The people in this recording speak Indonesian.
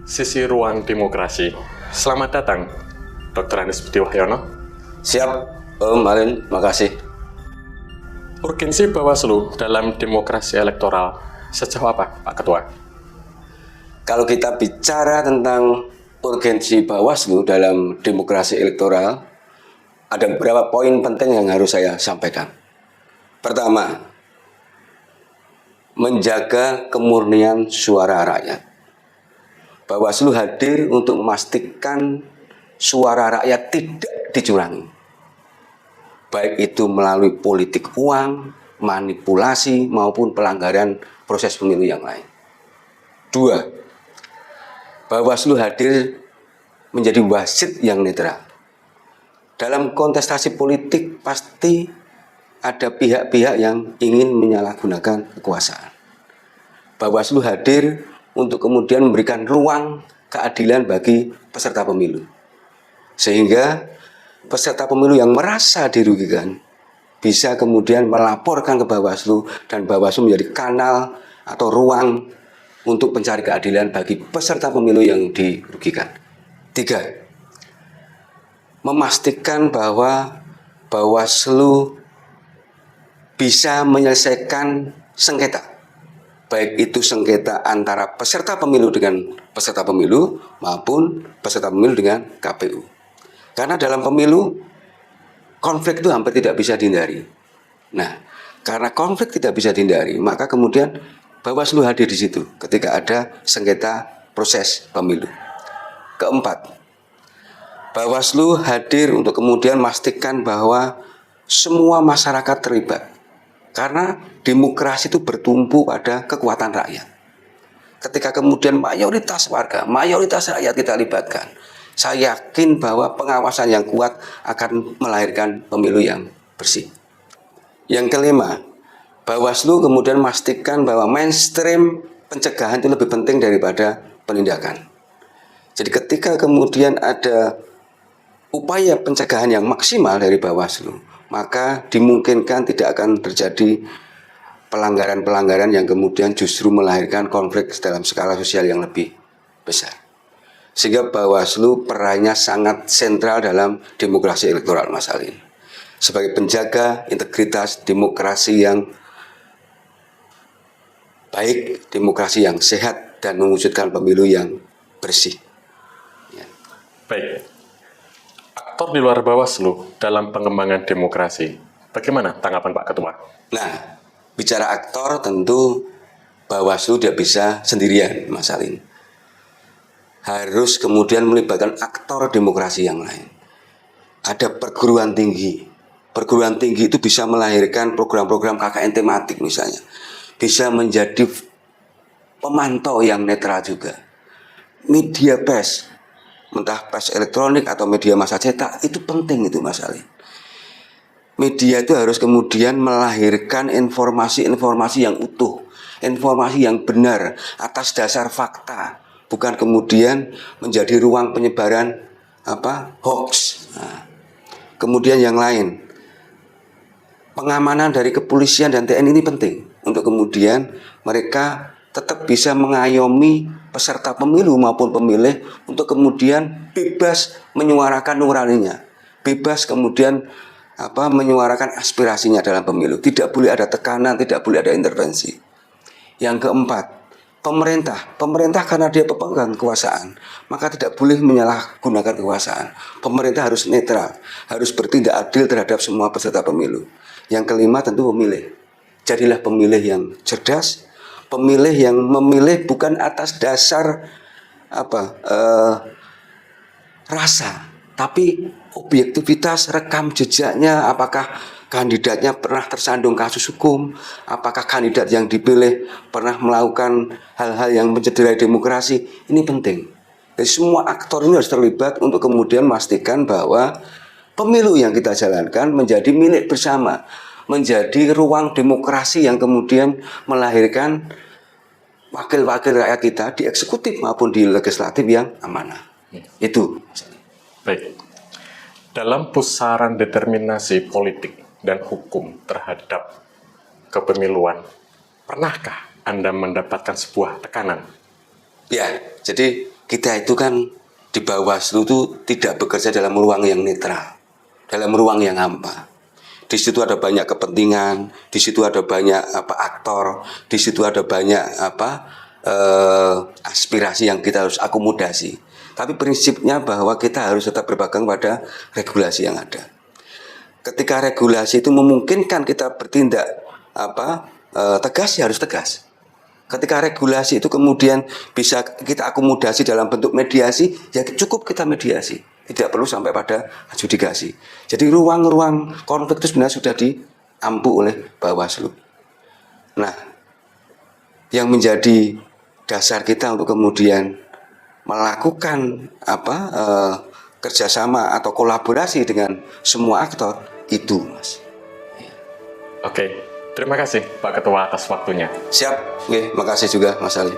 Sisi ruang demokrasi. Selamat datang, Dr. Anies Budi Wahyono. Siap, Om Alin, makasih. Urgensi Bawaslu dalam demokrasi elektoral sejauh apa, Pak Ketua? Kalau kita bicara tentang urgensi Bawaslu dalam demokrasi elektoral, ada beberapa poin penting yang harus saya sampaikan. Pertama, menjaga kemurnian suara rakyat. Bawaslu hadir untuk memastikan suara rakyat tidak dicurangi. Baik itu melalui politik uang, manipulasi, maupun pelanggaran proses pemilu yang lain. Dua, Bawaslu hadir menjadi wasit yang netral. Dalam kontestasi politik pasti ada pihak-pihak yang ingin menyalahgunakan kekuasaan. Bawaslu hadir untuk kemudian memberikan ruang keadilan bagi peserta pemilu. Sehingga peserta pemilu yang merasa dirugikan bisa kemudian melaporkan ke Bawaslu dan Bawaslu menjadi kanal atau ruang untuk mencari keadilan bagi peserta pemilu yang dirugikan. Tiga, memastikan bahwa Bawaslu bisa menyelesaikan sengketa, baik itu sengketa antara peserta pemilu dengan peserta pemilu maupun peserta pemilu dengan KPU. Karena dalam pemilu konflik itu hampir tidak bisa dihindari. Nah, karena konflik tidak bisa dihindari, maka kemudian Bawaslu hadir di situ ketika ada sengketa proses pemilu. Keempat, Bawaslu hadir untuk kemudian memastikan bahwa semua masyarakat terlibat. Karena demokrasi itu bertumpu pada kekuatan rakyat. Ketika kemudian mayoritas warga, mayoritas rakyat kita libatkan, saya yakin bahwa pengawasan yang kuat akan melahirkan pemilu yang bersih. Yang kelima, Bawaslu kemudian memastikan bahwa mainstream pencegahan itu lebih penting daripada penindakan. Jadi ketika kemudian ada upaya pencegahan yang maksimal dari Bawaslu, maka dimungkinkan tidak akan terjadi pelanggaran-pelanggaran yang kemudian justru melahirkan konflik dalam skala sosial yang lebih besar. Sehingga Bawaslu perannya sangat sentral dalam demokrasi elektoral, Mas Alin. Sebagai penjaga integritas demokrasi yang baik, demokrasi yang sehat, dan mewujudkan pemilu yang bersih. Ya. Baik. Aktor di luar Bawaslu dalam pengembangan demokrasi. Bagaimana tanggapan Pak Ketua? Nah, bicara aktor tentu Bawaslu tidak bisa sendirian, Mas Alin. Harus kemudian melibatkan aktor demokrasi yang lain. Ada perguruan tinggi. Perguruan tinggi itu bisa melahirkan program-program KKN tematik misalnya. Bisa menjadi pemantau yang netral juga. Media pers, entah pers elektronik atau media massa cetak, itu penting itu, Mas Ali. Media itu harus kemudian melahirkan informasi-informasi yang utuh, informasi yang benar atas dasar fakta, bukan kemudian menjadi ruang penyebaran hoax. Nah, kemudian yang lain, pengamanan dari kepolisian dan TNI ini penting untuk kemudian mereka tetap bisa mengayomi peserta pemilu maupun pemilih untuk kemudian bebas menyuarakan nuraninya, bebas kemudian menyuarakan aspirasinya dalam pemilu. Tidak boleh ada tekanan, tidak boleh ada intervensi. Yang keempat, pemerintah karena dia pemegang kekuasaan, maka tidak boleh menyalahgunakan kekuasaan. Pemerintah harus netral, harus bertindak adil terhadap semua peserta pemilu. Yang kelima tentu pemilih. Jadilah pemilih yang cerdas, pemilih yang memilih bukan atas dasar rasa, tapi objektivitas, rekam jejaknya, apakah kandidatnya pernah tersandung kasus hukum, apakah kandidat yang dipilih pernah melakukan hal-hal yang mencederai demokrasi. Ini penting. Jadi semua aktor ini harus terlibat untuk kemudian memastikan bahwa pemilu yang kita jalankan menjadi milik bersama, menjadi ruang demokrasi yang kemudian melahirkan wakil-wakil rakyat kita di eksekutif maupun di legislatif yang amanah. Itu. Baik. Dalam pusaran determinasi politik dan hukum terhadap kepemiluan, pernahkah Anda mendapatkan sebuah tekanan? Ya, jadi kita itu kan di Bawaslu itu tidak bekerja dalam ruang yang netral, dalam ruang yang hampa. Di situ ada banyak kepentingan, di situ ada banyak aktor, di situ ada banyak aspirasi yang kita harus akomodasi. Tapi prinsipnya bahwa kita harus tetap berpegang pada regulasi yang ada. Ketika regulasi itu memungkinkan kita bertindak tegas, ya harus tegas. Ketika regulasi itu kemudian bisa kita akomodasi dalam bentuk mediasi, ya cukup kita mediasi. Tidak perlu sampai pada adjudikasi. Jadi ruang-ruang konflik itu sebenarnya sudah diampu oleh Bawaslu. Nah, yang menjadi dasar kita untuk kemudian melakukan kerjasama atau kolaborasi dengan semua aktor itu, Mas. Oke, terima kasih Pak Ketua atas waktunya. Siap, oke, makasih juga Mas Ali.